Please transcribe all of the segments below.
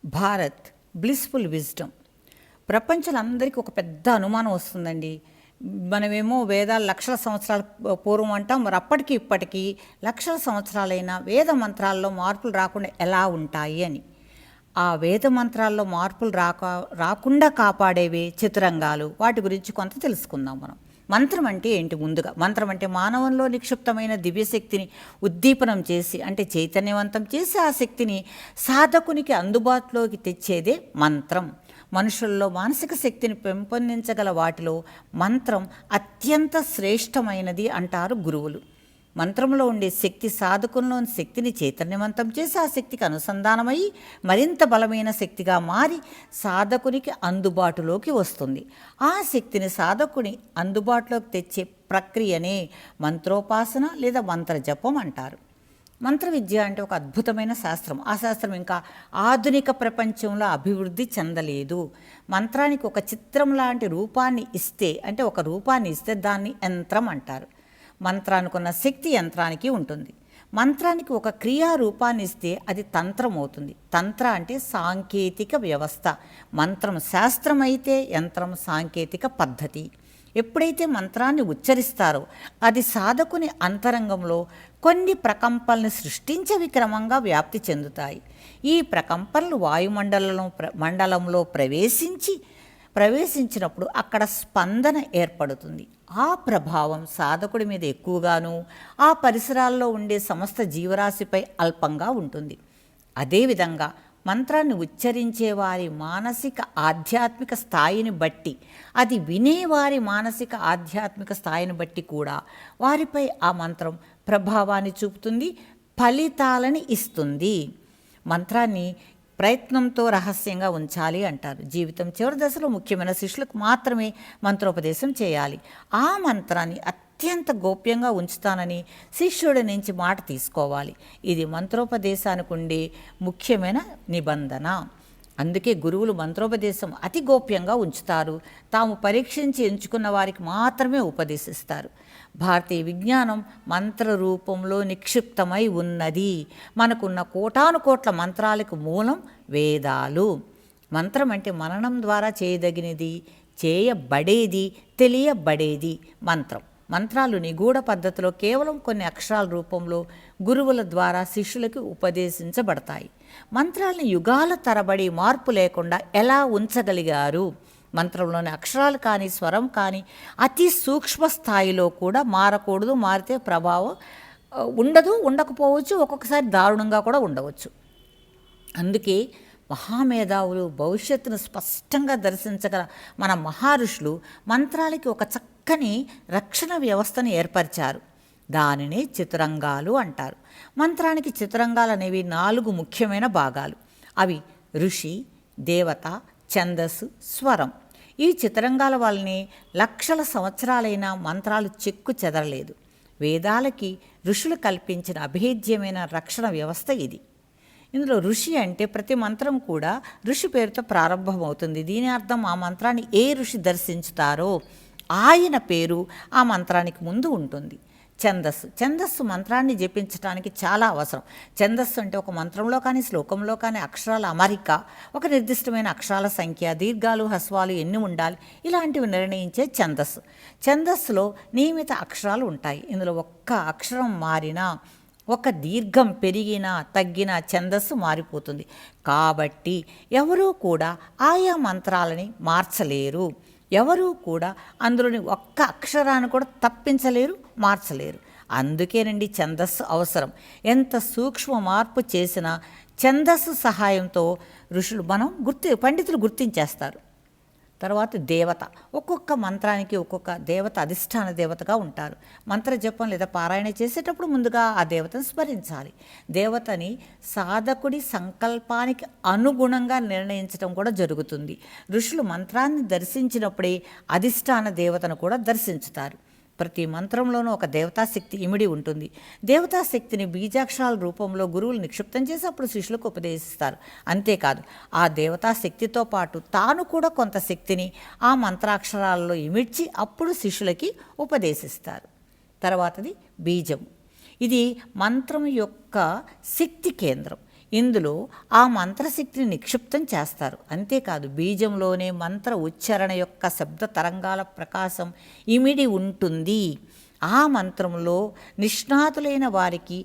Bharat blissful wisdom. ప్రపంచంలో ఒక పెద్ద అనుమానం వస్తుందండి. మనమేమో వేదాలు లక్షల సంవత్సరాల పూర్వం అంటాం, మరి అప్పటికి ఇప్పటికీ లక్షల సంవత్సరాలైన వేద మంత్రాల్లో మార్పులు రాకుండా ఎలా ఉంటాయి అని. ఆ వేద మంత్రాల్లో మార్పులు రాకుండా కాపాడేవే చతురంగాలు. వాటి గురించి కొంత తెలుసుకుందాం మనం. మంత్రం అంటే ఏంటి? ముందుగా మంత్రం అంటే మానవంలో నిక్షిప్తమైన దివ్యశక్తిని ఉద్దీపనం చేసి, అంటే చైతన్యవంతం చేసి, ఆ శక్తిని సాధకునికి అందుబాటులోకి తెచ్చేదే మంత్రం. మనుషుల్లో మానసిక శక్తిని పెంపొందించగల వాటిలో మంత్రం అత్యంత శ్రేష్టమైనది అంటారు గురువులు. మంత్రంలో ఉండే శక్తి సాధకుల్లోని శక్తిని చైతన్యవంతం చేసి, ఆ శక్తికి అనుసంధానమై మరింత బలమైన శక్తిగా మారి సాధకునికి అందుబాటులోకి వస్తుంది. ఆ శక్తిని సాధకుని అందుబాటులోకి తెచ్చే ప్రక్రియనే మంత్రోపాసన లేదా మంత్ర జపం అంటారు. మంత్ర విద్య అంటే ఒక అద్భుతమైన శాస్త్రం. ఆ శాస్త్రం ఇంకా ఆధునిక ప్రపంచంలో అభివృద్ధి చెందలేదు. మంత్రానికి ఒక చిత్రం లాంటి రూపాన్ని ఇస్తే, అంటే ఒక రూపాన్ని ఇస్తే దాన్ని యంత్రం అంటారు. మంత్రానికి ఉన్న శక్తి యంత్రానికి ఉంటుంది. మంత్రానికి ఒక క్రియారూపాన్ని ఇస్తే అది తంత్రం అవుతుంది. తంత్ర అంటే సాంకేతిక వ్యవస్థ. మంత్రం శాస్త్రం అయితే యంత్రం సాంకేతిక పద్ధతి. ఎప్పుడైతే మంత్రాన్ని ఉచ్చరిస్తారో అది సాధకుని అంతరంగంలో కొన్ని ప్రకంపనలు సృష్టించవి క్రమంగా వ్యాప్తి చెందుతాయి. ఈ ప్రకంపనలు మండలంలో ప్రవేశించినప్పుడు అక్కడ స్పందన ఏర్పడుతుంది. ఆ ప్రభావం సాధకుడి మీద ఎక్కువగాను, ఆ పరిసరాల్లో ఉండే సమస్త జీవరాశిపై అల్పంగా ఉంటుంది. అదేవిధంగా మంత్రాన్ని ఉచ్చరించే వారి మానసిక ఆధ్యాత్మిక స్థాయిని బట్టి, అది వినేవారి మానసిక ఆధ్యాత్మిక స్థాయిని బట్టి కూడా వారిపై ఆ మంత్రం ప్రభావాన్ని చూపుతుంది, ఫలితాలని ఇస్తుంది. మంత్రాన్ని ప్రయత్నంతో రహస్యంగా ఉంచాలి అంటారు. జీవితం చివరి దశలో ముఖ్యమైన శిష్యులకు మాత్రమే మంత్రోపదేశం చేయాలి. ఆ మంత్రాన్ని అత్యంత గోప్యంగా ఉంచుతానని శిష్యుడి నుంచి మాట తీసుకోవాలి. ఇది మంత్రోపదేశానికి ఉండే ముఖ్యమైన నిబంధన. అందుకే గురువులు మంత్రోపదేశం అతి గోప్యంగా ఉంచుతారు. తాము పరీక్షించి ఎంచుకున్న వారికి మాత్రమే ఉపదేశిస్తారు. భారతీయ విజ్ఞానం మంత్ర రూపంలో నిక్షిప్తమై ఉన్నది. మనకున్న కోటాను కోట్ల మంత్రాలకు మూలం వేదాలు. మంత్రం అంటే మననం ద్వారా చేయదగినది, చేయబడేది, తెలియబడేది మంత్రం. మంత్రాలు నిగూఢ పద్ధతిలో కేవలం కొన్ని అక్షరాల రూపంలో గురువుల ద్వారా శిష్యులకు ఉపదేశించబడతాయి. మంత్రాలను యుగాల తరబడి మార్పు లేకుండా ఎలా ఉంచగలిగారు? మంత్రంలోని అక్షరాలు కానీ స్వరం కానీ అతి సూక్ష్మ స్థాయిలో కూడా మారకూడదు. మారితే ప్రభావం ఉండకపోవచ్చు, ఒక్కొక్కసారి దారుణంగా కూడా ఉండవచ్చు. అందుకే మహామేధావులు, భవిష్యత్తును స్పష్టంగా దర్శించగల మన మహర్షులు మంత్రాలకి ఒక చక్కని రక్షణ వ్యవస్థను ఏర్పరిచారు. దానిని చతురంగాలు అంటారు. మంత్రానికి చతురంగాలు అనేవి 4 ముఖ్యమైన భాగాలు. అవి ఋషి, దేవత, ఛందస్సు, స్వరం. ఈ చతురంగాల వల్లనే లక్షల సంవత్సరాలైన మంత్రాలు చెక్కు చెదరలేదు. వేదాలకి ఋషులు కల్పించిన అభేద్యమైన రక్షణ వ్యవస్థ ఇది. ఇందులో ఋషి అంటే ప్రతి మంత్రం కూడా ఋషి పేరుతో ప్రారంభమవుతుంది. దీని అర్థం ఆ మంత్రాన్ని ఏ ఋషి దర్శించుతారో ఆయన పేరు ఆ మంత్రానికి ముందు ఉంటుంది. ఛందస్సు మంత్రాన్ని జపించడానికి చాలా అవసరం. ఛందస్సు అంటే ఒక మంత్రంలో కానీ శ్లోకంలో కానీ అక్షరాల అమరిక, ఒక నిర్దిష్టమైన అక్షరాల సంఖ్య, దీర్ఘాలు, హ్రస్వాలు ఎన్ని ఉండాలి, ఇలాంటివి నిర్ణయించే ఛందస్సులో నియమిత అక్షరాలు ఉంటాయి. ఇందులో ఒక్క అక్షరం మారినా, ఒక దీర్ఘం పెరిగినా తగ్గినా ఛందస్సు మారిపోతుంది. కాబట్టి ఎవరూ కూడా ఆయా మంత్రాలని మార్చలేరు. ఎవరూ కూడా అందులోని ఒక్క అక్షరాన్ని కూడా తప్పించలేరు, మార్చలేరు. అందుకేనండి ఛందస్సు అవసరం. ఎంత సూక్ష్మ మార్పు చేసినా ఛందస్సు సహాయంతో పండితులు గుర్తించేస్తారు. తర్వాత దేవత. ఒక్కొక్క మంత్రానికి ఒక్కొక్క దేవత అధిష్టాన దేవతగా ఉంటారు. మంత్ర జపం లేదా పారాయణ చేసేటప్పుడు ముందుగా ఆ దేవతను స్మరించాలి. దేవతని సాధకుడి సంకల్పానికి అనుగుణంగా నిర్ణయించడం కూడా జరుగుతుంది. ఋషులు మంత్రాన్ని దర్శించినప్పుడే అధిష్టాన దేవతను కూడా దర్శించుతారు. ప్రతి మంత్రంలోనూ ఒక దేవతాశక్తి ఇమిడి ఉంటుంది. దేవతాశక్తిని బీజాక్షరాల రూపంలో గురువులు నిక్షిప్తం చేసి అప్పుడు శిష్యులకు ఉపదేశిస్తారు. అంతేకాదు, ఆ దేవతాశక్తితో పాటు తాను కూడా కొంత శక్తిని ఆ మంత్రాక్షరాలలో ఇమిడ్చి అప్పుడు శిష్యులకి ఉపదేశిస్తారు. తర్వాతది బీజం. ఇది మంత్రం యొక్క శక్తి కేంద్రం. ఇందులో ఆ మంత్రశక్తిని నిక్షిప్తం చేస్తారు. అంతేకాదు బీజంలోనే మంత్ర ఉచ్చారణ యొక్క శబ్ద తరంగాల ప్రకాశం ఇమిడి ఉంటుంది. ఆ మంత్రంలో నిష్ణాతులైన వారికి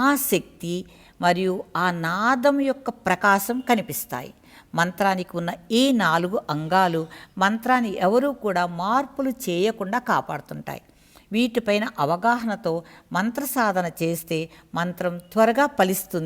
ఆ శక్తి మరియు ఆ నాదం యొక్క ప్రకాశం కనిపిస్తాయి. మంత్రానికి ఉన్న ఈ 4 అంగాలు మంత్రాన్ని ఎవరూ కూడా మార్పులు చేయకుండా కాపాడుతుంటాయి. వీటిపైన అవగాహనతో మంత్ర సాధన చేస్తే మంత్రం త్వరగా ఫలిస్తుంది.